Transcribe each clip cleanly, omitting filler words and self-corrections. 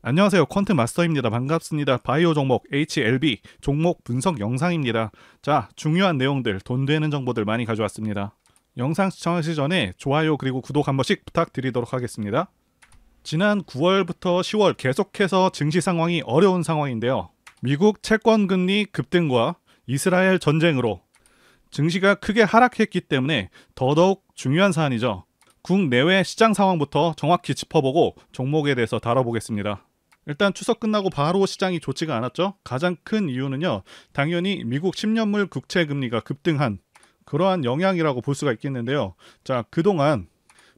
안녕하세요. 퀀트 마스터입니다. 반갑습니다. 바이오 종목 HLB 종목 분석 영상입니다. 자, 중요한 내용들, 돈 되는 정보들 많이 가져왔습니다. 영상 시청하시기 전에 좋아요 그리고 구독 한 번씩 부탁드리도록 하겠습니다. 지난 9월부터 10월 계속해서 증시 상황이 어려운 상황인데요. 미국 채권 금리 급등과 이스라엘 전쟁으로 증시가 크게 하락했기 때문에 더더욱 중요한 사안이죠. 국내외 시장 상황부터 정확히 짚어보고 종목에 대해서 다뤄보겠습니다. 일단 추석 끝나고 바로 시장이 좋지가 않았죠. 가장 큰 이유는요, 당연히 미국 10년물 국채 금리가 급등한 그러한 영향이라고 볼 수가 있겠는데요. 자, 그동안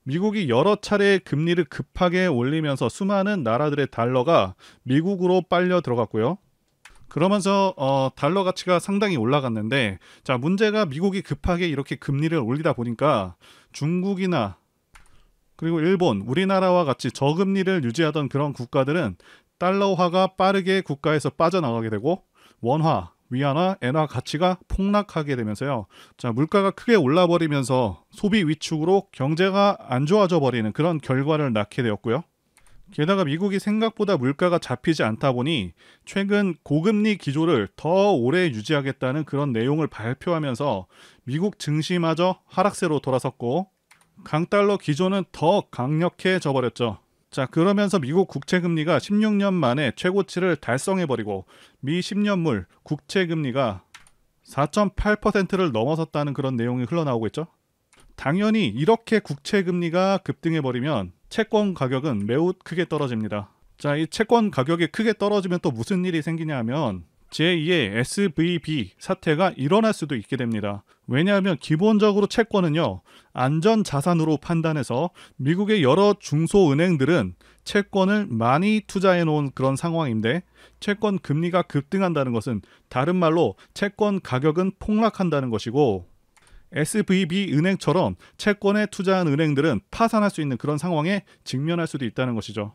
미국이 여러 차례 금리를 급하게 올리면서 수많은 나라들의 달러가 미국으로 빨려 들어갔고요. 그러면서 달러 가치가 상당히 올라갔는데, 자, 문제가 미국이 급하게 이렇게 금리를 올리다 보니까 중국이나 그리고 일본, 우리나라와 같이 저금리를 유지하던 그런 국가들은 달러화가 빠르게 국가에서 빠져나가게 되고 원화, 위안화, 엔화 가치가 폭락하게 되면서요. 자, 물가가 크게 올라버리면서 소비 위축으로 경제가 안 좋아져 버리는 그런 결과를 낳게 되었고요. 게다가 미국이 생각보다 물가가 잡히지 않다 보니 최근 고금리 기조를 더 오래 유지하겠다는 그런 내용을 발표하면서 미국 증시마저 하락세로 돌아섰고 강달러 기조는 더 강력해져 버렸죠. 자, 그러면서 미국 국채금리가 16년 만에 최고치를 달성해버리고 미 10년물 국채금리가 4.8%를 넘어섰다는 그런 내용이 흘러나오고 있죠. 당연히 이렇게 국채금리가 급등해버리면 채권 가격은 매우 크게 떨어집니다. 자, 이 채권 가격이 크게 떨어지면 또 무슨 일이 생기냐 하면 제2의 SVB 사태가 일어날 수도 있게 됩니다. 왜냐하면 기본적으로 채권은요, 안전자산으로 판단해서 미국의 여러 중소은행들은 채권을 많이 투자해 놓은 그런 상황인데, 채권 금리가 급등한다는 것은 다른 말로 채권 가격은 폭락한다는 것이고, SVB 은행처럼 채권에 투자한 은행들은 파산할 수 있는 그런 상황에 직면할 수도 있다는 것이죠.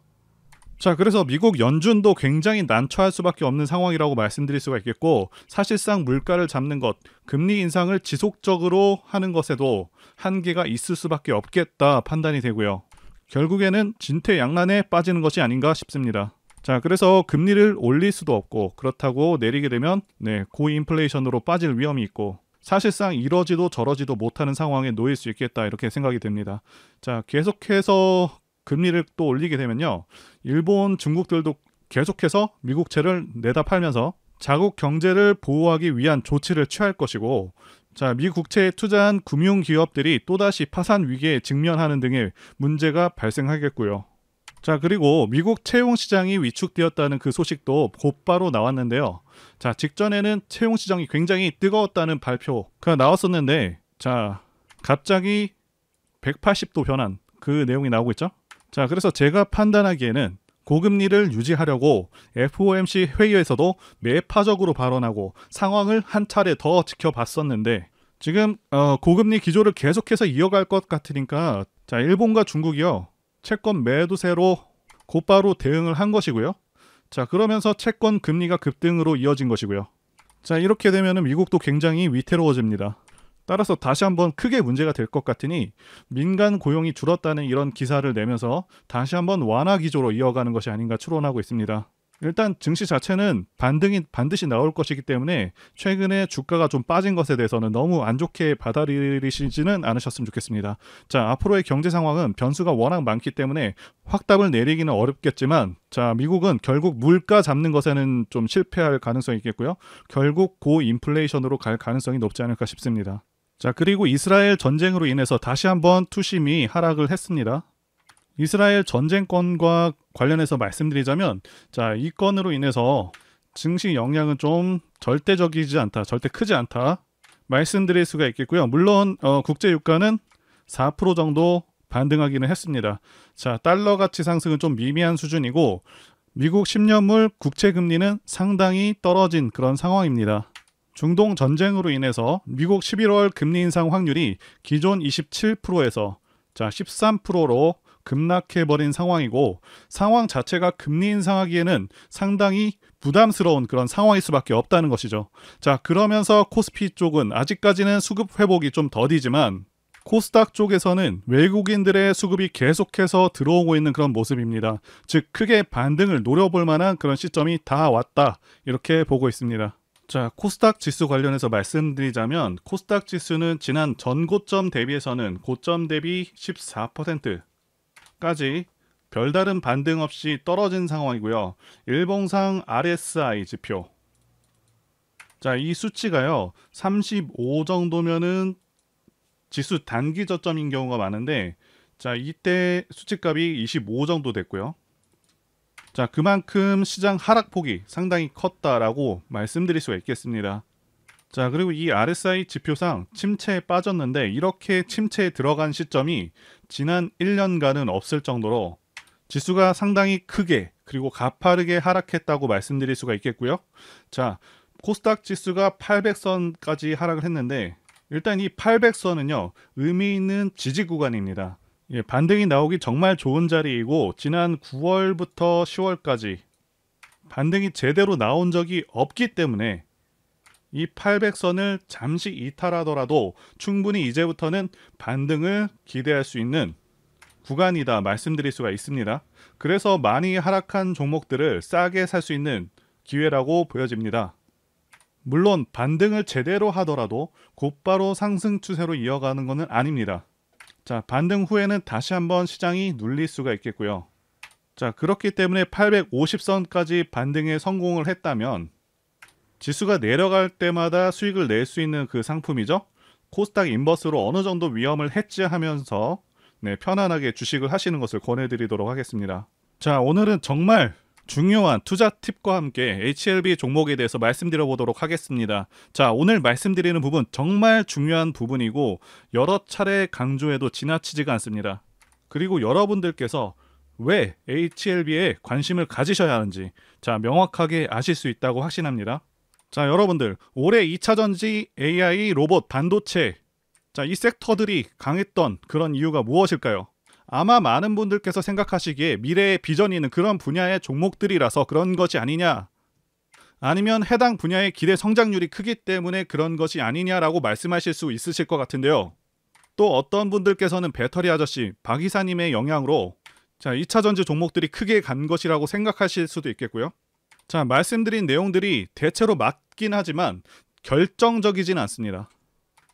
자, 그래서 미국 연준도 굉장히 난처할 수밖에 없는 상황이라고 말씀드릴 수가 있겠고, 사실상 물가를 잡는 것, 금리 인상을 지속적으로 하는 것에도 한계가 있을 수밖에 없겠다 판단이 되고요. 결국에는 진퇴양난에 빠지는 것이 아닌가 싶습니다. 자, 그래서 금리를 올릴 수도 없고, 그렇다고 내리게 되면 고인플레이션으로 빠질 위험이 있고, 사실상 이러지도 저러지도 못하는 상황에 놓일 수 있겠다, 이렇게 생각이 됩니다. 자, 계속해서 금리를 또 올리게 되면요, 일본, 중국들도 계속해서 미국채를 내다 팔면서 자국 경제를 보호하기 위한 조치를 취할 것이고, 자, 미국채에 투자한 금융기업들이 또다시 파산 위기에 직면하는 등의 문제가 발생하겠고요. 자, 그리고 미국 채용시장이 위축되었다는 그 소식도 곧바로 나왔는데요. 자, 직전에는 채용시장이 굉장히 뜨거웠다는 발표가 나왔었는데, 자, 갑자기 180도 변한 그 내용이 나오고 있죠. 자, 그래서 제가 판단하기에는 고금리를 유지하려고 FOMC 회의에서도 매파적으로 발언하고 상황을 한 차례 더 지켜봤었는데, 지금 고금리 기조를 계속해서 이어갈 것 같으니까, 자, 일본과 중국이요, 채권 매도세로 곧바로 대응을 한 것이고요. 자, 그러면서 채권 금리가 급등으로 이어진 것이고요. 자, 이렇게 되면 미국도 굉장히 위태로워집니다. 따라서 다시 한번 크게 문제가 될 것 같으니 민간 고용이 줄었다는 이런 기사를 내면서 다시 한번 완화 기조로 이어가는 것이 아닌가 추론하고 있습니다. 일단 증시 자체는 반등이 반드시 나올 것이기 때문에 최근에 주가가 좀 빠진 것에 대해서는 너무 안 좋게 받아들이시지는 않으셨으면 좋겠습니다. 자, 앞으로의 경제 상황은 변수가 워낙 많기 때문에 확답을 내리기는 어렵겠지만, 자, 미국은 결국 물가 잡는 것에는 좀 실패할 가능성이 있겠고요. 결국 고인플레이션으로 갈 가능성이 높지 않을까 싶습니다. 자, 그리고 이스라엘 전쟁으로 인해서 다시 한번 투심이 하락을 했습니다. 이스라엘 전쟁권과 관련해서 말씀드리자면, 자, 이 건으로 인해서 증시 영향은 좀 절대적이지 않다, 절대 크지 않다 말씀드릴 수가 있겠고요. 물론 국제 유가는 4% 정도 반등하기는 했습니다. 자, 달러 가치 상승은 좀 미미한 수준이고 미국 10년물 국채 금리는 상당히 떨어진 그런 상황입니다. 중동 전쟁으로 인해서 미국 11월 금리 인상 확률이 기존 27%에서 자, 13%로 급락해버린 상황이고, 상황 자체가 금리 인상하기에는 상당히 부담스러운 그런 상황일 수밖에 없다는 것이죠. 자, 그러면서 코스피 쪽은 아직까지는 수급 회복이 좀 더디지만 코스닥 쪽에서는 외국인들의 수급이 계속해서 들어오고 있는 그런 모습입니다. 즉 크게 반등을 노려볼 만한 그런 시점이 다 왔다, 이렇게 보고 있습니다. 자, 코스닥 지수 관련해서 말씀드리자면 코스닥 지수는 지난 전고점 대비해서는 고점 대비 14%까지 별다른 반등 없이 떨어진 상황이고요. 일봉상 RSI 지표, 자, 이 수치가요 35 정도면은 지수 단기 저점인 경우가 많은데, 자, 이때 수치값이 25 정도 됐고요. 자, 그만큼 시장 하락폭이 상당히 컸다라고 말씀드릴 수가 있겠습니다. 자, 그리고 이 RSI 지표상 침체에 빠졌는데 이렇게 침체에 들어간 시점이 지난 1년간은 없을 정도로 지수가 상당히 크게 그리고 가파르게 하락했다고 말씀드릴 수가 있겠고요. 자, 코스닥 지수가 800선까지 하락을 했는데 일단 이 800선은요 의미 있는 지지 구간입니다. 예, 반등이 나오기 정말 좋은 자리이고 지난 9월부터 10월까지 반등이 제대로 나온 적이 없기 때문에 이 800선을 잠시 이탈하더라도 충분히 이제부터는 반등을 기대할 수 있는 구간이다 말씀드릴 수가 있습니다. 그래서 많이 하락한 종목들을 싸게 살 수 있는 기회라고 보여집니다. 물론 반등을 제대로 하더라도 곧바로 상승 추세로 이어가는 것은 아닙니다. 자, 반등 후에는 다시 한번 시장이 눌릴 수가 있겠고요. 자, 그렇기 때문에 850선까지 반등에 성공을 했다면 지수가 내려갈 때마다 수익을 낼 수 있는 그 상품이죠. 코스닥 인버스로 어느 정도 위험을 해지하면서 편안하게 주식을 하시는 것을 권해드리도록 하겠습니다. 자, 오늘은 정말 중요한 투자 팁과 함께 HLB 종목에 대해서 말씀드려 보도록 하겠습니다. 자, 오늘 말씀드리는 부분 정말 중요한 부분이고 여러 차례 강조해도 지나치지가 않습니다. 그리고 여러분들께서 왜 HLB에 관심을 가지셔야 하는지 자, 명확하게 아실 수 있다고 확신합니다. 자, 여러분들 올해 2차전지, AI, 로봇, 반도체, 자, 이 섹터들이 강했던 그런 이유가 무엇일까요? 아마 많은 분들께서 생각하시기에 미래의 비전이 있는 그런 분야의 종목들이라서 그런 것이 아니냐, 아니면 해당 분야의 기대 성장률이 크기 때문에 그런 것이 아니냐라고 말씀하실 수 있으실 것 같은데요. 또 어떤 분들께서는 배터리 아저씨 박 이사님의 영향으로 자, 2차전지 종목들이 크게 간 것이라고 생각하실 수도 있겠고요. 자, 말씀드린 내용들이 대체로 맞긴 하지만 결정적이진 않습니다.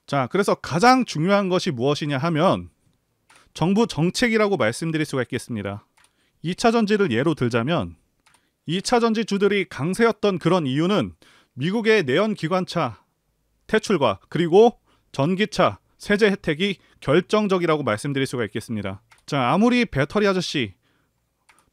자, 그래서 가장 중요한 것이 무엇이냐 하면 정부 정책이라고 말씀드릴 수가 있겠습니다. 2차전지를 예로 들자면 2차전지 주들이 강세였던 그런 이유는 미국의 내연기관차 퇴출과 그리고 전기차 세제 혜택이 결정적이라고 말씀드릴 수가 있겠습니다. 자, 아무리 배터리 아저씨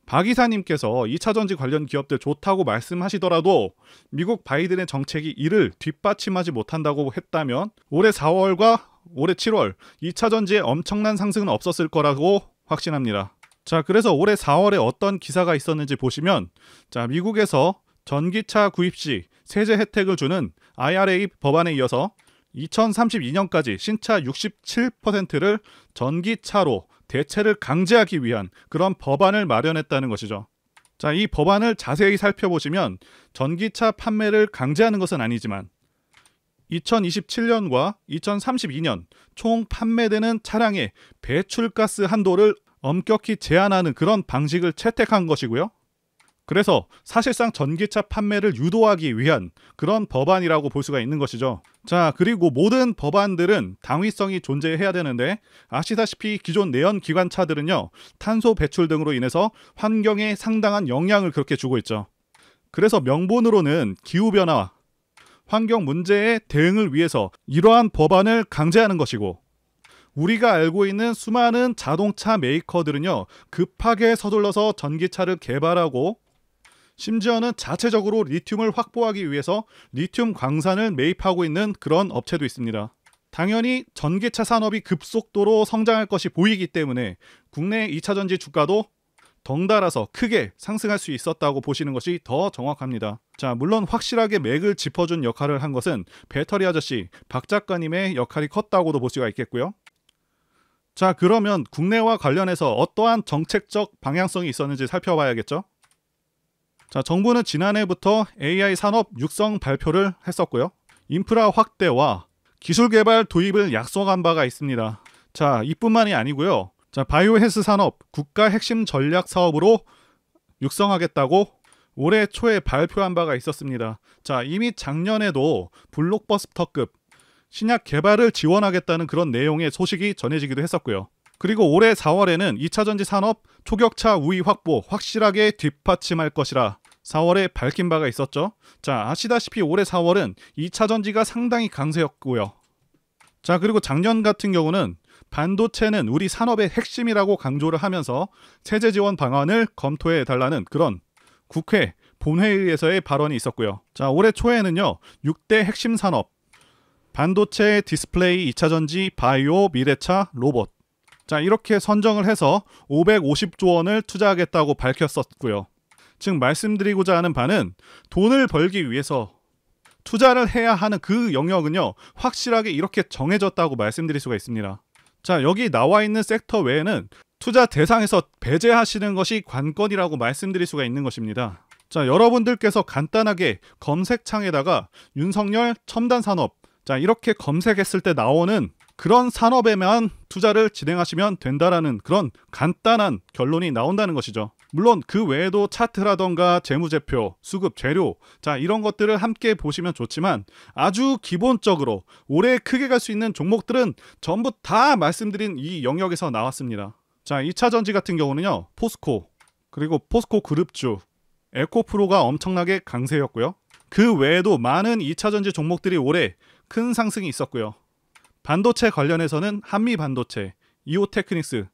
박 이사님께서 2차전지 관련 기업들 좋다고 말씀하시더라도 미국 바이든의 정책이 이를 뒷받침하지 못한다고 했다면 올해 4월과 올해 7월 2차전지에 엄청난 상승은 없었을 거라고 확신합니다. 자, 그래서 올해 4월에 어떤 기사가 있었는지 보시면 자, 미국에서 전기차 구입 시 세제 혜택을 주는 IRA 법안에 이어서 2032년까지 신차 67%를 전기차로 대체를 강제하기 위한 그런 법안을 마련했다는 것이죠. 자, 이 법안을 자세히 살펴보시면 전기차 판매를 강제하는 것은 아니지만 2027년과 2032년 총 판매되는 차량의 배출가스 한도를 엄격히 제한하는 그런 방식을 채택한 것이고요. 그래서 사실상 전기차 판매를 유도하기 위한 그런 법안이라고 볼 수가 있는 것이죠. 자, 그리고 모든 법안들은 당위성이 존재해야 되는데 아시다시피 기존 내연기관차들은요 탄소 배출 등으로 인해서 환경에 상당한 영향을 그렇게 주고 있죠. 그래서 명분으로는 기후변화, 환경 문제에 대응을 위해서 이러한 법안을 강제하는 것이고, 우리가 알고 있는 수많은 자동차 메이커들은요 급하게 서둘러서 전기차를 개발하고 심지어는 자체적으로 리튬을 확보하기 위해서 리튬 광산을 매입하고 있는 그런 업체도 있습니다. 당연히 전기차 산업이 급속도로 성장할 것이 보이기 때문에 국내 2차전지 주가도 덩달아서 크게 상승할 수 있었다고 보시는 것이 더 정확합니다. 자, 물론 확실하게 맥을 짚어준 역할을 한 것은 배터리 아저씨 박 작가님의 역할이 컸다고도 볼 수가 있겠고요. 자, 그러면 국내와 관련해서 어떠한 정책적 방향성이 있었는지 살펴봐야겠죠. 자, 정부는 지난해부터 AI 산업 육성 발표를 했었고요. 인프라 확대와 기술 개발 도입을 약속한 바가 있습니다. 자, 이뿐만이 아니고요. 자, 바이오 헬스 산업 국가 핵심 전략 사업으로 육성하겠다고 올해 초에 발표한 바가 있었습니다. 자, 이미 작년에도 블록버스터급 신약 개발을 지원하겠다는 그런 내용의 소식이 전해지기도 했었고요. 그리고 올해 4월에는 2차전지 산업 초격차 우위 확보 확실하게 뒷받침할 것이라 4월에 밝힌 바가 있었죠. 자, 아시다시피 올해 4월은 2차전지가 상당히 강세였고요. 자, 그리고 작년 같은 경우는 반도체는 우리 산업의 핵심이라고 강조를 하면서 세제 지원 방안을 검토해 달라는 그런 국회 본회의에서의 발언이 있었고요. 자, 올해 초에는요. 6대 핵심 산업 반도체, 디스플레이, 2차전지, 바이오, 미래차, 로봇. 자, 이렇게 선정을 해서 550조 원을 투자하겠다고 밝혔었고요. 즉 말씀드리고자 하는 바는 돈을 벌기 위해서 투자를 해야 하는 그 영역은요. 확실하게 이렇게 정해졌다고 말씀드릴 수가 있습니다. 자, 여기 나와 있는 섹터 외에는 투자 대상에서 배제하시는 것이 관건이라고 말씀드릴 수가 있는 것입니다. 자, 여러분들께서 간단하게 검색창에다가 윤석열 첨단 산업 자, 이렇게 검색했을 때 나오는 그런 산업에만 투자를 진행하시면 된다라는 그런 간단한 결론이 나온다는 것이죠. 물론 그 외에도 차트라던가 재무제표, 수급, 재료 자 이런 것들을 함께 보시면 좋지만 아주 기본적으로 올해 크게 갈 수 있는 종목들은 전부 다 말씀드린 이 영역에서 나왔습니다. 자, 2차전지 같은 경우는요. 포스코 그리고 포스코 그룹주, 에코프로가 엄청나게 강세였고요. 그 외에도 많은 2차전지 종목들이 올해 큰 상승이 있었고요. 반도체 관련해서는 한미반도체, 이오테크닉스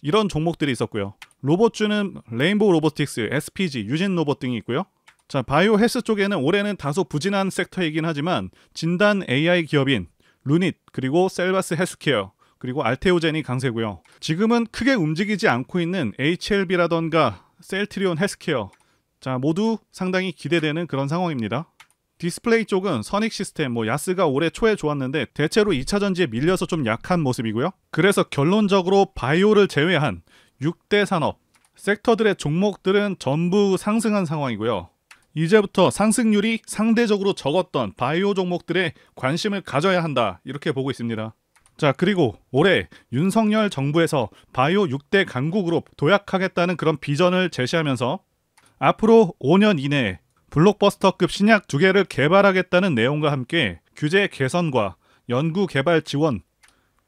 이런 종목들이 있었고요. 로봇주는 레인보우 로보틱스, SPG, 유진로봇 등이 있고요. 자, 바이오 헬스 쪽에는 올해는 다소 부진한 섹터이긴 하지만 진단 AI 기업인 루닛 그리고 셀바스 헬스케어 그리고 알테오젠이 강세고요. 지금은 크게 움직이지 않고 있는 HLB라던가 셀트리온 헬스케어 자 모두 상당히 기대되는 그런 상황입니다. 디스플레이 쪽은 선익 시스템, 야스가 올해 초에 좋았는데 대체로 2차전지에 밀려서 좀 약한 모습이고요. 그래서 결론적으로 바이오를 제외한 6대 산업 섹터들의 종목들은 전부 상승한 상황이고요. 이제부터 상승률이 상대적으로 적었던 바이오 종목들에 관심을 가져야 한다 이렇게 보고 있습니다. 자, 그리고 올해 윤석열 정부에서 바이오 6대 강국으로 도약하겠다는 그런 비전을 제시하면서 앞으로 5년 이내에 블록버스터급 신약 2개를 개발하겠다는 내용과 함께 규제 개선과 연구 개발 지원,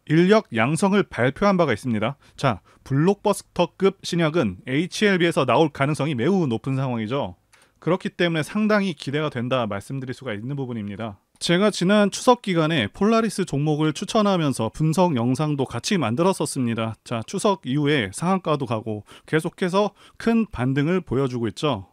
인력 양성을 발표한 바가 있습니다. 자, 블록버스터급 신약은 HLB에서 나올 가능성이 매우 높은 상황이죠. 그렇기 때문에 상당히 기대가 된다 말씀드릴 수가 있는 부분입니다. 제가 지난 추석 기간에 폴라리스 종목을 추천하면서 분석 영상도 같이 만들었었습니다. 자, 추석 이후에 상한가도 가고 계속해서 큰 반등을 보여주고 있죠.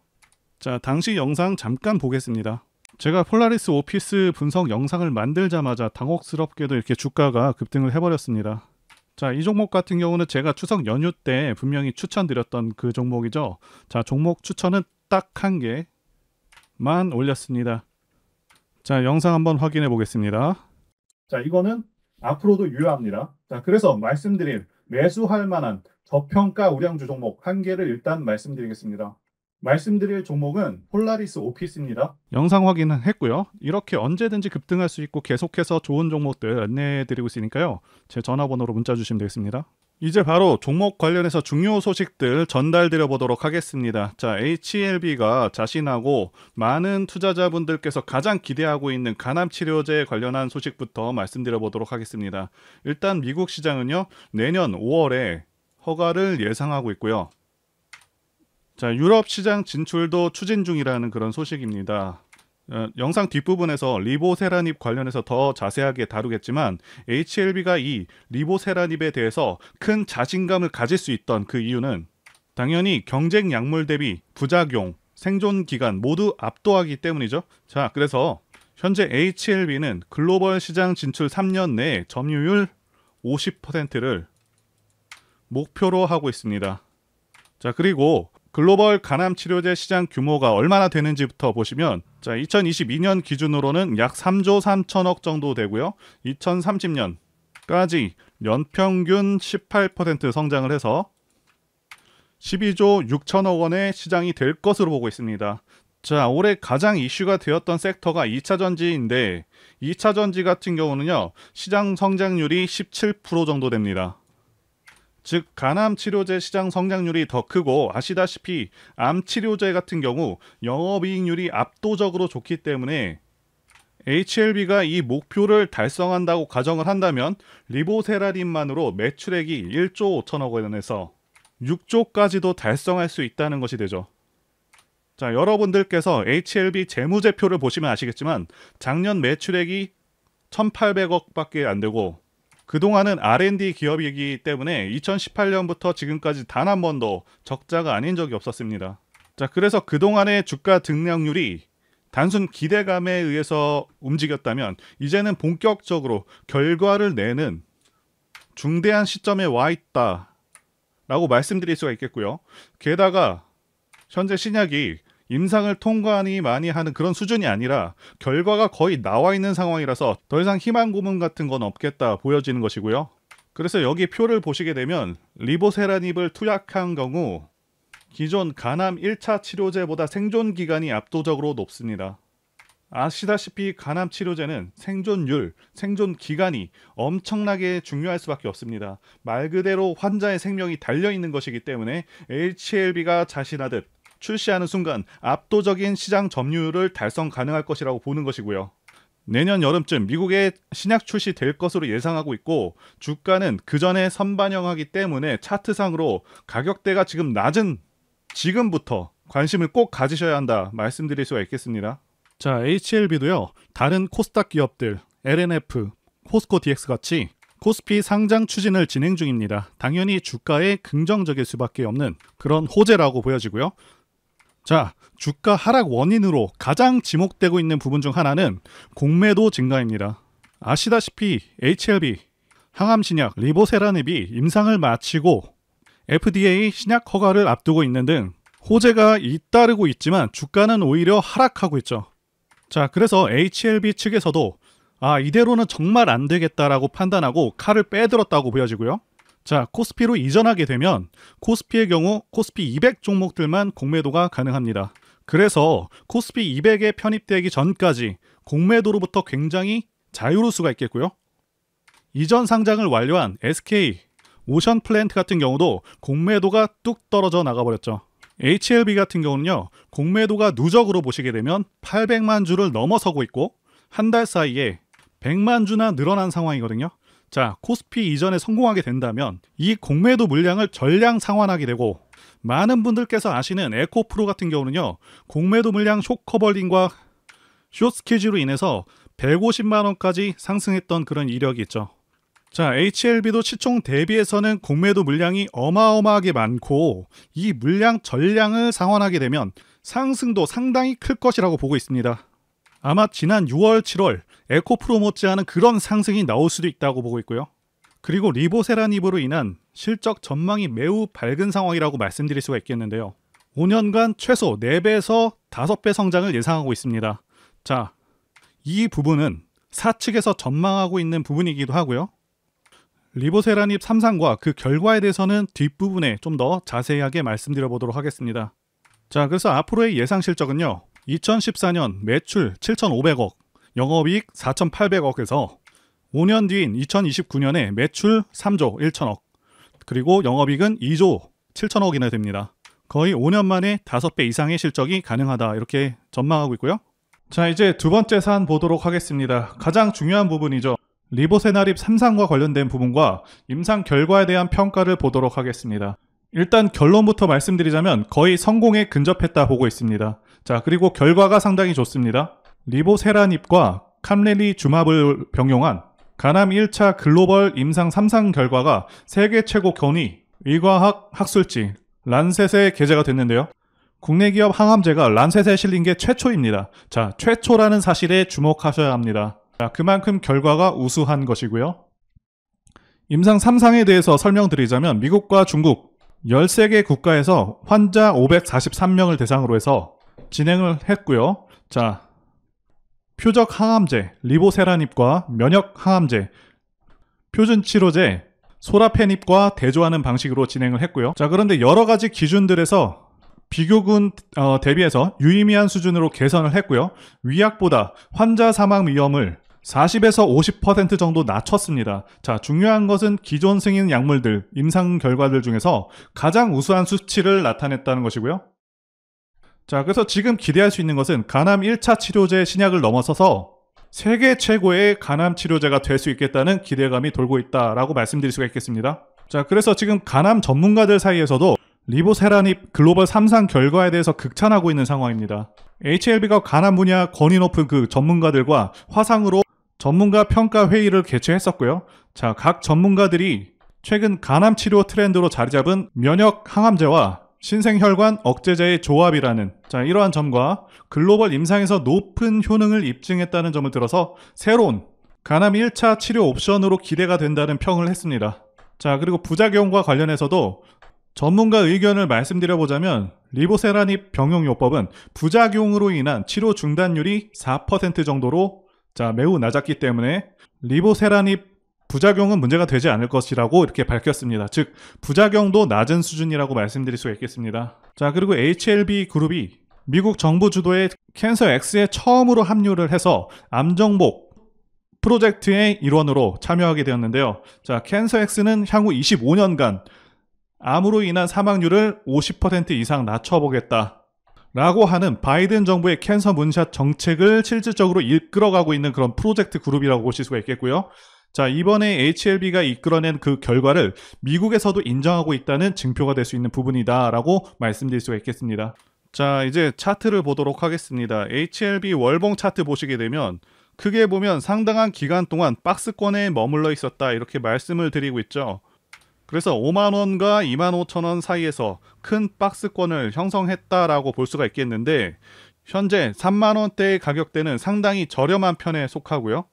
자, 당시 영상 잠깐 보겠습니다. 제가 폴라리스 오피스 분석 영상을 만들자마자 당혹스럽게도 이렇게 주가가 급등을 해버렸습니다. 자, 이 종목 같은 경우는 제가 추석 연휴 때 분명히 추천드렸던 그 종목이죠. 자, 종목 추천은 딱 1개만 올렸습니다. 자, 영상 한번 확인해 보겠습니다. 자, 이거는 앞으로도 유효합니다. 자, 그래서 말씀드릴 매수할 만한 저평가 우량주 종목 1개를 일단 말씀드리겠습니다. 말씀드릴 종목은 폴라리스 오피스입니다. 영상 확인은 했고요. 이렇게 언제든지 급등할 수 있고 계속해서 좋은 종목들 안내해드리고 있으니까요. 제 전화번호로 문자 주시면 되겠습니다. 이제 바로 종목 관련해서 중요 소식들 전달드려 보도록 하겠습니다. 자, HLB가 자신하고 많은 투자자분들께서 가장 기대하고 있는 간암치료제 관련한 소식부터 말씀드려 보도록 하겠습니다. 일단 미국 시장은요. 내년 5월에 허가를 예상하고 있고요. 자, 유럽 시장 진출도 추진 중이라는 그런 소식입니다. 영상 뒷부분에서 리보세라닙 관련해서 더 자세하게 다루겠지만 HLB가 이 리보세라닙에 대해서 큰 자신감을 가질 수 있던 그 이유는 당연히 경쟁 약물 대비 부작용, 생존 기간 모두 압도하기 때문이죠. 자, 그래서 현재 HLB는 글로벌 시장 진출 3년 내에 점유율 50%를 목표로 하고 있습니다. 자, 그리고 글로벌 간암치료제 시장 규모가 얼마나 되는지부터 보시면 자, 2022년 기준으로는 약 3조 3천억 정도 되고요. 2030년까지 연평균 18% 성장을 해서 12조 6천억 원의 시장이 될 것으로 보고 있습니다. 자, 올해 가장 이슈가 되었던 섹터가 2차 전지인데 2차 전지 같은 경우는요. 시장 성장률이 17% 정도 됩니다. 즉 간암 치료제 시장 성장률이 더 크고 아시다시피 암 치료제 같은 경우 영업이익률이 압도적으로 좋기 때문에 HLB가 이 목표를 달성한다고 가정을 한다면 리보세라림만으로 매출액이 1조 5천억 원에서 6조까지도 달성할 수 있다는 것이 되죠. 자, 여러분들께서 HLB 재무제표를 보시면 아시겠지만 작년 매출액이 1,800억밖에 안 되고 그동안은 R&D 기업이기 때문에 2018년부터 지금까지 단 한 번도 적자가 아닌 적이 없었습니다. 자, 그래서 그동안의 주가 등락률이 단순 기대감에 의해서 움직였다면 이제는 본격적으로 결과를 내는 중대한 시점에 와 있다라고 말씀드릴 수가 있겠고요. 게다가 현재 신약이 임상을 통과하니 많이 하는 그런 수준이 아니라 결과가 거의 나와 있는 상황이라서 더 이상 희망 고문 같은 건 없겠다 보여지는 것이고요. 그래서 여기 표를 보시게 되면 리보세라닙을 투약한 경우 기존 간암 1차 치료제보다 생존 기간이 압도적으로 높습니다. 아시다시피 간암 치료제는 생존율, 생존 기간이 엄청나게 중요할 수밖에 없습니다. 말 그대로 환자의 생명이 달려있는 것이기 때문에 HLB가 자신하듯 출시하는 순간 압도적인 시장 점유율을 달성 가능할 것이라고 보는 것이고요. 내년 여름쯤 미국에 신약 출시될 것으로 예상하고 있고 주가는 그 전에 선반영하기 때문에 차트상으로 가격대가 지금 낮은 지금부터 관심을 꼭 가지셔야 한다 말씀드릴 수가 있겠습니다. 자, HLB도요. 다른 코스닥 기업들 LNF, 포스코 DX 같이 코스피 상장 추진을 진행 중입니다. 당연히 주가에 긍정적일 수밖에 없는 그런 호재라고 보여지고요. 자, 주가 하락 원인으로 가장 지목되고 있는 부분 중 하나는 공매도 증가입니다. 아시다시피 HLB, 항암신약 리보세라닙이 임상을 마치고 FDA 신약 허가를 앞두고 있는 등 호재가 잇따르고 있지만 주가는 오히려 하락하고 있죠. 자, 그래서 HLB 측에서도 이대로는 정말 안 되겠다라고 판단하고 칼을 빼들었다고 보여지고요. 자, 코스피로 이전하게 되면 코스피의 경우 코스피 200 종목들만 공매도가 가능합니다. 그래서 코스피 200에 편입되기 전까지 공매도로부터 굉장히 자유로울 수가 있겠고요. 이전 상장을 완료한 SK, 오션플랜트 같은 경우도 공매도가 뚝 떨어져 나가버렸죠. HLB 같은 경우는요. 공매도가 누적으로 보시게 되면 800만 주를 넘어서고 있고 한 달 사이에 100만 주나 늘어난 상황이거든요. 자, 코스피 이전에 성공하게 된다면 이 공매도 물량을 전량 상환하게 되고 많은 분들께서 아시는 에코프로 같은 경우는요. 공매도 물량 숏커버링과 숏스퀴즈로 인해서 150만 원까지 상승했던 그런 이력이 있죠. 자, HLB도 시총 대비해서는 공매도 물량이 어마어마하게 많고 이 물량 전량을 상환하게 되면 상승도 상당히 클 것이라고 보고 있습니다. 아마 지난 6월, 7월 에코프로 못지않은 그런 상승이 나올 수도 있다고 보고 있고요. 그리고 리보세라닙으로 인한 실적 전망이 매우 밝은 상황이라고 말씀드릴 수가 있겠는데요. 5년간 최소 4배에서 5배 성장을 예상하고 있습니다. 자, 이 부분은 사측에서 전망하고 있는 부분이기도 하고요. 리보세라닙 3상과 그 결과에 대해서는 뒷부분에 좀 더 자세하게 말씀드려 보도록 하겠습니다. 자, 그래서 앞으로의 예상 실적은요. 2014년 매출 7,500억, 영업이익 4,800억에서 5년 뒤인 2029년에 매출 3조 1천억, 그리고 영업이익은 2조 7천억이나 됩니다. 거의 5년 만에 5배 이상의 실적이 가능하다 이렇게 전망하고 있고요. 자, 이제 두 번째 사안 보도록 하겠습니다. 가장 중요한 부분이죠. 리보세라닙 3상과 관련된 부분과 임상 결과에 대한 평가를 보도록 하겠습니다. 일단 결론부터 말씀드리자면 거의 성공에 근접했다 보고 있습니다. 자, 그리고 결과가 상당히 좋습니다. 리보세라닙과 캄렐리주맙을 병용한 간암 1차 글로벌 임상 3상 결과가 세계 최고 권위 의과학 학술지 란셋에 게재가 됐는데요. 국내 기업 항암제가 란셋에 실린 게 최초입니다. 자, 최초라는 사실에 주목하셔야 합니다. 자, 그만큼 결과가 우수한 것이고요. 임상 3상에 대해서 설명드리자면 미국과 중국 13개 국가에서 환자 543명을 대상으로 해서 진행을 했고요. 자, 표적 항암제 리보세라닙과 면역 항암제 표준 치료제 소라페닙과 대조하는 방식으로 진행을 했고요. 자, 그런데 여러 가지 기준들에서 비교군 대비해서 유의미한 수준으로 개선을 했고요. 위약보다 환자 사망 위험을 40에서 50% 정도 낮췄습니다. 자, 중요한 것은 기존 승인 약물들, 임상 결과들 중에서 가장 우수한 수치를 나타냈다는 것이고요. 자, 그래서 지금 기대할 수 있는 것은 간암 1차 치료제 신약을 넘어서서 세계 최고의 간암 치료제가 될 수 있겠다는 기대감이 돌고 있다라고 말씀드릴 수가 있겠습니다. 자, 그래서 지금 간암 전문가들 사이에서도 리보세라닙 글로벌 3상 결과에 대해서 극찬하고 있는 상황입니다. HLB가 간암 분야 권위 높은 그 전문가들과 화상으로 전문가 평가 회의를 개최했었고요. 자, 각 전문가들이 최근 간암 치료 트렌드로 자리 잡은 면역 항암제와 신생혈관 억제제의 조합이라는 이러한 점과 글로벌 임상에서 높은 효능을 입증했다는 점을 들어서 새로운 간암 1차 치료 옵션으로 기대가 된다는 평을 했습니다. 자, 그리고 부작용과 관련해서도 전문가 의견을 말씀드려보자면 리보세라닙 병용요법은 부작용으로 인한 치료 중단율이 4% 정도로 매우 낮았기 때문에 리보세라닙 부작용은 문제가 되지 않을 것이라고 이렇게 밝혔습니다. 즉 부작용도 낮은 수준이라고 말씀드릴 수가 있겠습니다. 자, 그리고 HLB 그룹이 미국 정부 주도의 캔서 X에 처음으로 합류를 해서 암정복 프로젝트의 일원으로 참여하게 되었는데요. 자, 캔서 X는 향후 25년간 암으로 인한 사망률을 50% 이상 낮춰보겠다 라고 하는 바이든 정부의 캔서 문샷 정책을 실질적으로 이끌어가고 있는 그런 프로젝트 그룹이라고 보실 수가 있겠고요. 자, 이번에 HLB가 이끌어낸 그 결과를 미국에서도 인정하고 있다는 증표가 될 수 있는 부분이다 라고 말씀드릴 수가 있겠습니다. 자, 이제 차트를 보도록 하겠습니다. HLB 월봉 차트 보시게 되면 크게 보면 상당한 기간 동안 박스권에 머물러 있었다 이렇게 말씀을 드리고 있죠. 그래서 5만원과 25,000원 사이에서 큰 박스권을 형성했다라고 볼 수가 있겠는데 현재 3만원대의 가격대는 상당히 저렴한 편에 속하고요.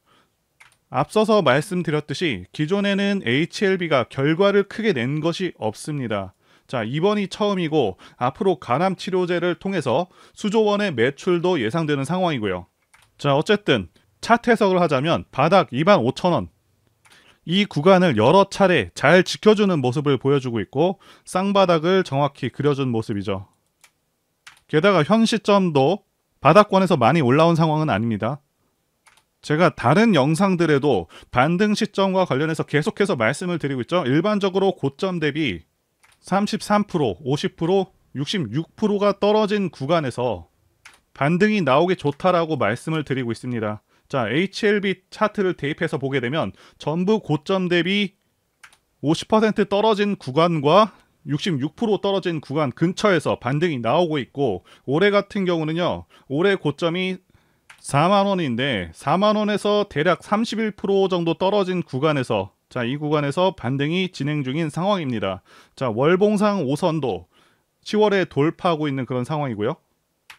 앞서서 말씀드렸듯이 기존에는 HLB가 결과를 크게 낸 것이 없습니다. 자, 이번이 처음이고 앞으로 간암 치료제를 통해서 수조 원의 매출도 예상되는 상황이고요. 자, 어쨌든 차트 해석을 하자면 바닥 25,000원 이 구간을 여러 차례 잘 지켜주는 모습을 보여주고 있고 쌍바닥을 정확히 그려준 모습이죠. 게다가 현 시점도 바닥권에서 많이 올라온 상황은 아닙니다. 제가 다른 영상들에도 반등 시점과 관련해서 계속해서 말씀을 드리고 있죠. 일반적으로 고점 대비 33%, 50%, 66%가 떨어진 구간에서 반등이 나오기 좋다라고 말씀을 드리고 있습니다. 자, HLB 차트를 대입해서 보게 되면 전부 고점 대비 50% 떨어진 구간과 66% 떨어진 구간 근처에서 반등이 나오고 있고 올해 같은 경우는요. 올해 고점이 4만원인데 4만원에서 대략 31% 정도 떨어진 구간에서 이 구간에서 반등이 진행 중인 상황입니다. 자, 월봉상 5선도 10월에 돌파하고 있는 그런 상황이고요.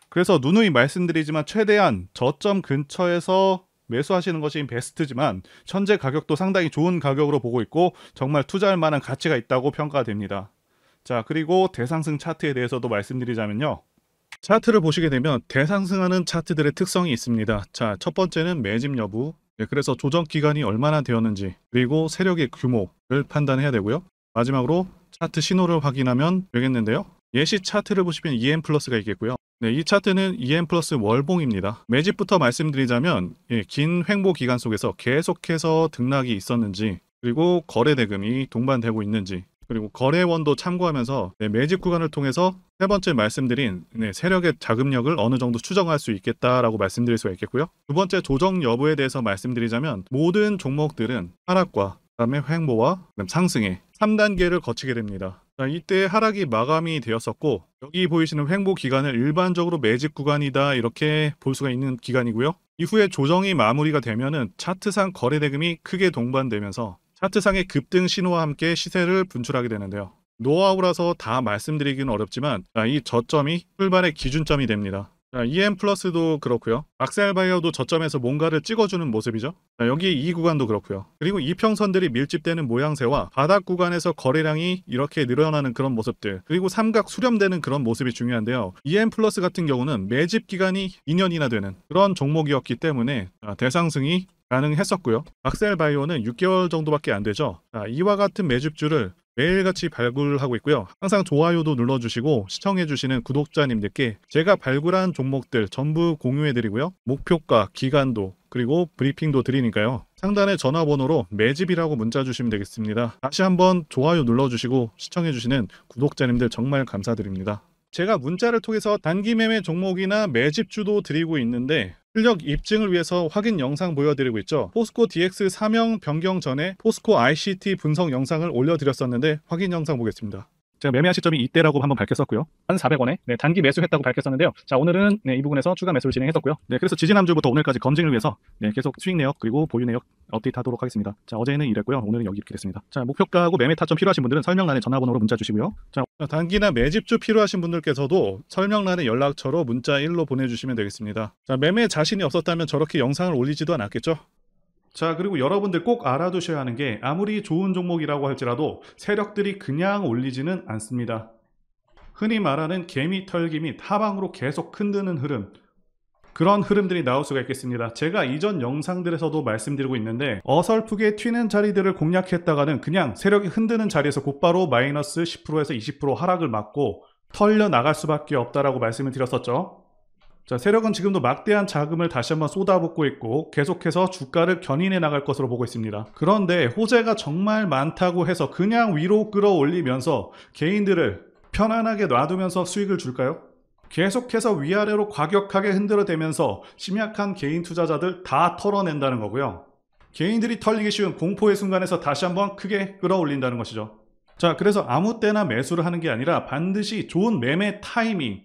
그래서 누누이 말씀드리지만 최대한 저점 근처에서 매수하시는 것이 베스트지만 현재 가격도 상당히 좋은 가격으로 보고 있고 정말 투자할 만한 가치가 있다고 평가가 됩니다. 자, 그리고 대상승 차트에 대해서도 말씀드리자면요. 차트를 보시게 되면 대상승하는 차트들의 특성이 있습니다. 자, 첫 번째는 매집 여부, 그래서 조정 기간이 얼마나 되었는지, 그리고 세력의 규모를 판단해야 되고요. 마지막으로 차트 신호를 확인하면 되겠는데요. 예시 차트를 보시면 EM 플러스가 있겠고요. 네, 이 차트는 EM 플러스 월봉입니다. 매집부터 말씀드리자면 긴 횡보 기간 속에서 계속해서 등락이 있었는지, 그리고 거래 대금이 동반되고 있는지, 그리고 거래원도 참고하면서 매집 구간을 통해서 세 번째 말씀드린 세력의 자금력을 어느 정도 추정할 수 있겠다라고 말씀드릴 수가 있겠고요. 두 번째 조정 여부에 대해서 말씀드리자면 모든 종목들은 하락과 그다음에 횡보와 그다음 상승의 3단계를 거치게 됩니다. 자, 이때 하락이 마감이 되었었고 여기 보이시는 횡보 기간을 일반적으로 매집 구간이다 이렇게 볼 수가 있는 기간이고요. 이후에 조정이 마무리가 되면은 차트상 거래 대금이 크게 동반되면서 차트상의 급등 신호와 함께 시세를 분출하게 되는데요. 노하우라서 다 말씀드리기는 어렵지만 이 저점이 출발의 기준점이 됩니다. EM 플러스도 그렇고요. 악셀바이어도 저점에서 뭔가를 찍어주는 모습이죠. 여기 이 구간도 그렇고요. 그리고 이평선들이 밀집되는 모양새와 바닥 구간에서 거래량이 이렇게 늘어나는 그런 모습들, 그리고 삼각 수렴되는 그런 모습이 중요한데요. EM 플러스 같은 경우는 매집 기간이 2년이나 되는 그런 종목이었기 때문에 대상승이 가능했었고요. 악셀바이오는 6개월 정도밖에 안 되죠. 이와 같은 매집주를 매일같이 발굴하고 있고요. 항상 좋아요도 눌러주시고 시청해주시는 구독자님들께 제가 발굴한 종목들 전부 공유해드리고요. 목표가, 기간도 그리고 브리핑도 드리니까요. 상단의 전화번호로 매집이라고 문자 주시면 되겠습니다. 다시 한번 좋아요 눌러주시고 시청해주시는 구독자님들 정말 감사드립니다. 제가 문자를 통해서 단기 매매 종목이나 매집주도 드리고 있는데 실력 입증을 위해서 확인 영상 보여드리고 있죠. 포스코 DX 사명 변경 전에 포스코 ICT 분석 영상을 올려드렸었는데 확인 영상 보겠습니다. 제가 매매한 시점이 이때라고 한번 밝혔었고요. 1,400원에 단기 매수했다고 밝혔었는데요. 자, 오늘은 이 부분에서 추가 매수를 진행했었고요. 그래서 지지난주부터 오늘까지 검증을 위해서 계속 수익 내역 그리고 보유 내역 업데이트하도록 하겠습니다. 자, 어제는 이랬고요. 오늘은 여기 이렇게 됐습니다. 자, 목표가하고 매매 타점 필요하신 분들은 설명란에 전화번호로 문자 주시고요. 자, 단기나 매집주 필요하신 분들께서도 설명란에 연락처로 문자 1로 보내주시면 되겠습니다. 자, 매매 자신이 없었다면 저렇게 영상을 올리지도 않았겠죠? 자, 그리고 여러분들 꼭 알아두셔야 하는 게 아무리 좋은 종목이라고 할지라도 세력들이 그냥 올리지는 않습니다. 흔히 말하는 개미 털기 및 하방으로 계속 흔드는 흐름, 그런 흐름들이 나올 수가 있겠습니다. 제가 이전 영상들에서도 말씀드리고 있는데 어설프게 튀는 자리들을 공략했다가는 그냥 세력이 흔드는 자리에서 곧바로 마이너스 10%에서 20% 하락을 맞고 털려 나갈 수밖에 없다라고 말씀을 드렸었죠. 자, 세력은 지금도 막대한 자금을 다시 한번 쏟아붓고 있고 계속해서 주가를 견인해 나갈 것으로 보고 있습니다. 그런데 호재가 정말 많다고 해서 그냥 위로 끌어올리면서 개인들을 편안하게 놔두면서 수익을 줄까요? 계속해서 위아래로 과격하게 흔들어대면서 심약한 개인 투자자들 다 털어낸다는 거고요. 개인들이 털리기 쉬운 공포의 순간에서 다시 한번 크게 끌어올린다는 것이죠. 자, 그래서 아무 때나 매수를 하는 게 아니라 반드시 좋은 매매 타이밍,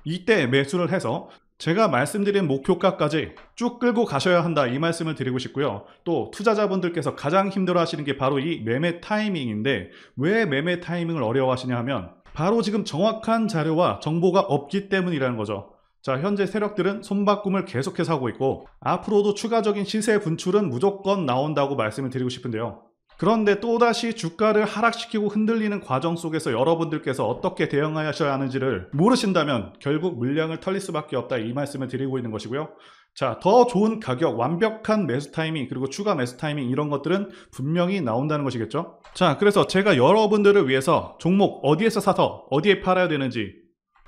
이때 매수를 해서 제가 말씀드린 목표가까지 쭉 끌고 가셔야 한다, 이 말씀을 드리고 싶고요. 또 투자자분들께서 가장 힘들어 하시는 게 바로 이 매매 타이밍인데 왜 매매 타이밍을 어려워하시냐 하면 바로 지금 정확한 자료와 정보가 없기 때문이라는 거죠. 자, 현재 세력들은 손바꿈을 계속해서 하고 있고 앞으로도 추가적인 시세 분출은 무조건 나온다고 말씀을 드리고 싶은데요. 그런데 또다시 주가를 하락시키고 흔들리는 과정 속에서 여러분들께서 어떻게 대응하셔야 하는지를 모르신다면 결국 물량을 털릴 수밖에 없다, 이 말씀을 드리고 있는 것이고요. 자, 더 좋은 가격, 완벽한 매수 타이밍, 그리고 추가 매수 타이밍, 이런 것들은 분명히 나온다는 것이겠죠. 자, 그래서 제가 여러분들을 위해서 종목 어디에서 사서 어디에 팔아야 되는지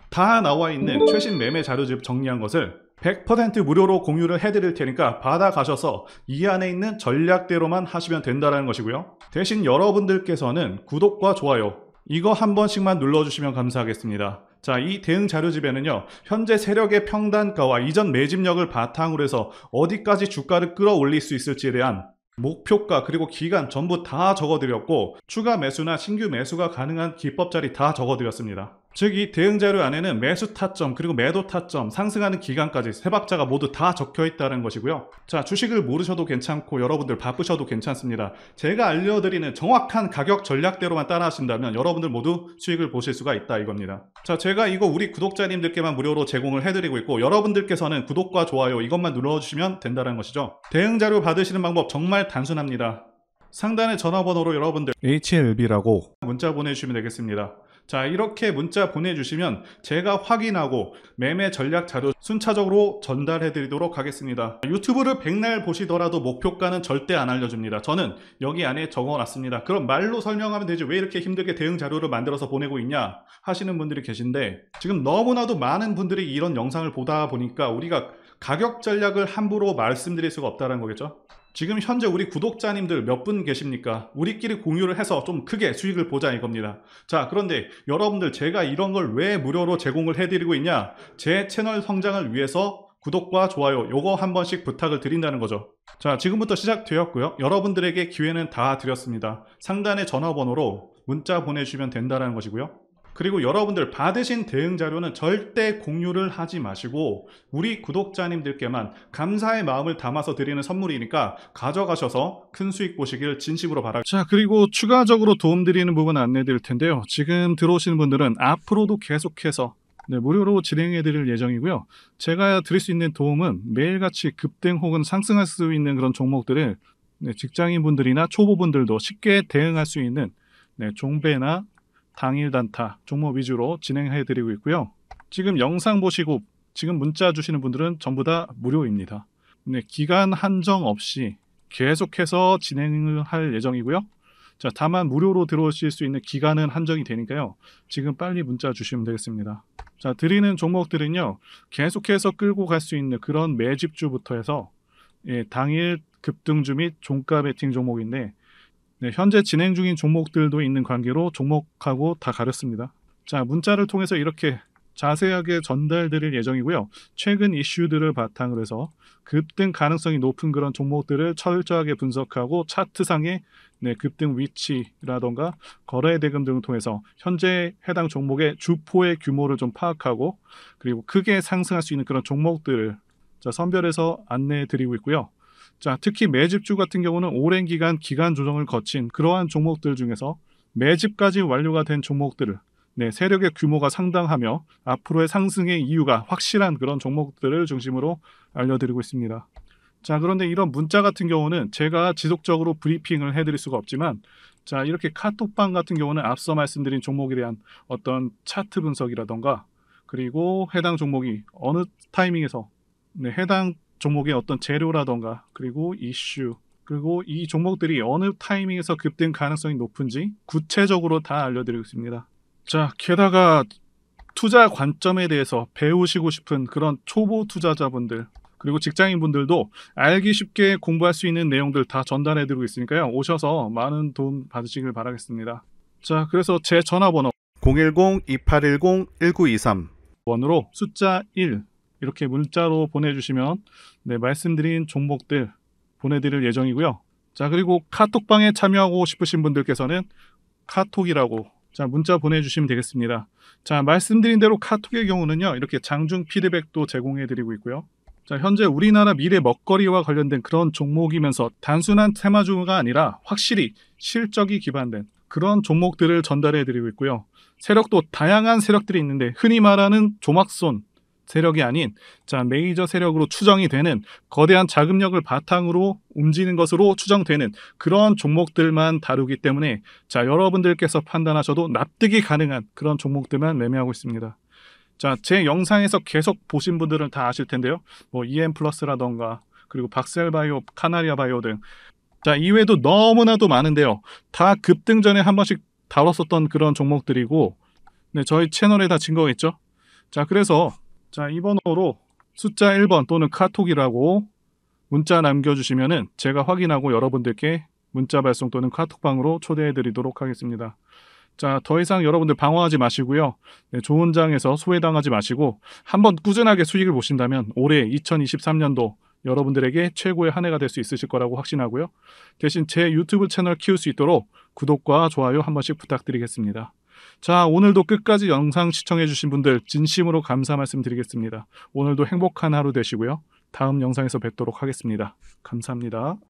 다 나와 있는 최신 매매 자료집 정리한 것을 100% 무료로 공유를 해드릴 테니까 받아가셔서 이 안에 있는 전략대로만 하시면 된다는 것이고요. 대신 여러분들께서는 구독과 좋아요 이거 한 번씩만 눌러주시면 감사하겠습니다. 자, 이 대응 자료집에는요, 현재 세력의 평단가와 이전 매집력을 바탕으로 해서 어디까지 주가를 끌어올릴 수 있을지에 대한 목표가 그리고 기간 전부 다 적어드렸고 추가 매수나 신규 매수가 가능한 기법 자리 다 적어드렸습니다. 즉 이 대응 자료 안에는 매수 타점 그리고 매도 타점, 상승하는 기간까지 세 박자가 모두 다 적혀 있다는 것이고요. 자, 주식을 모르셔도 괜찮고 여러분들 바쁘셔도 괜찮습니다. 제가 알려드리는 정확한 가격 전략대로만 따라 하신다면 여러분들 모두 수익을 보실 수가 있다, 이겁니다. 자, 제가 이거 우리 구독자님들께만 무료로 제공을 해드리고 있고 여러분들께서는 구독과 좋아요 이것만 눌러주시면 된다는 것이죠. 대응 자료 받으시는 방법 정말 단순합니다. 상단의 전화번호로 여러분들 HLB라고 문자 보내주시면 되겠습니다. 자, 이렇게 문자 보내주시면 제가 확인하고 매매 전략 자료 순차적으로 전달해 드리도록 하겠습니다. 유튜브를 백날 보시더라도 목표가는 절대 안 알려줍니다. 저는 여기 안에 적어놨습니다. 그럼 말로 설명하면 되지 왜 이렇게 힘들게 대응 자료를 만들어서 보내고 있냐 하시는 분들이 계신데 지금 너무나도 많은 분들이 이런 영상을 보다 보니까 우리가 가격 전략을 함부로 말씀드릴 수가 없다는 거겠죠. 지금 현재 우리 구독자님들 몇 분 계십니까? 우리끼리 공유를 해서 좀 크게 수익을 보자, 이겁니다. 자, 그런데 여러분들 제가 이런 걸 왜 무료로 제공을 해드리고 있냐? 제 채널 성장을 위해서 구독과 좋아요 요거 한 번씩 부탁을 드린다는 거죠. 자, 지금부터 시작되었고요. 여러분들에게 기회는 다 드렸습니다. 상단의 전화번호로 문자 보내주시면 된다는 것이고요. 그리고 여러분들 받으신 대응 자료는 절대 공유를 하지 마시고 우리 구독자님들께만 감사의 마음을 담아서 드리는 선물이니까 가져가셔서 큰 수익 보시길 진심으로 바랍니다. 자, 그리고 추가적으로 도움드리는 부분 안내 드릴 텐데요. 지금 들어오시는 분들은 앞으로도 계속해서 무료로 진행해 드릴 예정이고요. 제가 드릴 수 있는 도움은 매일같이 급등 혹은 상승할 수 있는 그런 종목들을 직장인분들이나 초보분들도 쉽게 대응할 수 있는 종배나 당일 단타 종목 위주로 진행해 드리고 있고요. 지금 영상 보시고 지금 문자 주시는 분들은 전부 다 무료입니다. 기간 한정 없이 계속해서 진행을 할 예정이고요. 자, 다만 무료로 들어오실 수 있는 기간은 한정이 되니까요. 지금 빨리 문자 주시면 되겠습니다. 자, 드리는 종목들은요. 계속해서 끌고 갈 수 있는 그런 매집주부터 해서 당일 급등주 및 종가 베팅 종목인데 현재 진행 중인 종목들도 있는 관계로 종목하고 다 가렸습니다. 자, 문자를 통해서 이렇게 자세하게 전달드릴 예정이고요. 최근 이슈들을 바탕으로 해서 급등 가능성이 높은 그런 종목들을 철저하게 분석하고 차트상의 급등 위치라던가 거래 대금 등을 통해서 현재 해당 종목의 주포의 규모를 좀 파악하고 그리고 크게 상승할 수 있는 그런 종목들을 선별해서 안내해 드리고 있고요. 자, 특히 매집주 같은 경우는 오랜 기간 조정을 거친 그러한 종목들 중에서 매집까지 완료가 된 종목들을 세력의 규모가 상당하며 앞으로의 상승의 이유가 확실한 그런 종목들을 중심으로 알려드리고 있습니다. 자, 그런데 이런 문자 같은 경우는 제가 지속적으로 브리핑을 해드릴 수가 없지만 자, 이렇게 카톡방 같은 경우는 앞서 말씀드린 종목에 대한 어떤 차트 분석이라던가 그리고 해당 종목이 어느 타이밍에서 해당 종목의 어떤 재료라던가 그리고 이슈 그리고 이 종목들이 어느 타이밍에서 급등 가능성이 높은지 구체적으로 다 알려드리고 있습니다. 자, 게다가 투자 관점에 대해서 배우시고 싶은 그런 초보 투자자분들 그리고 직장인분들도 알기 쉽게 공부할 수 있는 내용들 다 전달해드리고 있으니까요. 오셔서 많은 도움 받으시길 바라겠습니다. 자, 그래서 제 전화번호 010-2810-1923 번호로 숫자 1 이렇게 문자로 보내주시면 말씀드린 종목들 보내드릴 예정이고요. 자, 그리고 카톡방에 참여하고 싶으신 분들께서는 카톡이라고 문자 보내주시면 되겠습니다. 자, 말씀드린 대로 카톡의 경우는요. 이렇게 장중 피드백도 제공해드리고 있고요. 자, 현재 우리나라 미래 먹거리와 관련된 그런 종목이면서 단순한 테마주가 아니라 확실히 실적이 기반된 그런 종목들을 전달해드리고 있고요. 세력도 다양한 세력들이 있는데 흔히 말하는 조막손 세력이 아닌 메이저 세력으로 추정이 되는 거대한 자금력을 바탕으로 움직이는 것으로 추정되는 그런 종목들만 다루기 때문에 여러분들께서 판단하셔도 납득이 가능한 그런 종목들만 매매하고 있습니다. 자, 제 영상에서 계속 보신 분들은 다 아실 텐데요. 뭐 EM플러스라던가 그리고 박셀바이오, 카나리아바이오 등 이외에도 너무나도 많은데요. 다 급등 전에 한 번씩 다뤘었던 그런 종목들이고 저희 채널에 다 증거가 있죠. 자, 그래서 이 번호로 숫자 1번 또는 카톡이라고 문자 남겨주시면은 제가 확인하고 여러분들께 문자 발송 또는 카톡방으로 초대해 드리도록 하겠습니다. 자, 더 이상 여러분들 방황하지 마시고요. 좋은 장에서 소외당하지 마시고 한번 꾸준하게 수익을 보신다면 올해 2023년도 여러분들에게 최고의 한 해가 될 수 있으실 거라고 확신하고요. 대신 제 유튜브 채널 키울 수 있도록 구독과 좋아요 한 번씩 부탁드리겠습니다. 자, 오늘도 끝까지 영상 시청해주신 분들 진심으로 감사 말씀드리겠습니다. 오늘도 행복한 하루 되시고요. 다음 영상에서 뵙도록 하겠습니다. 감사합니다.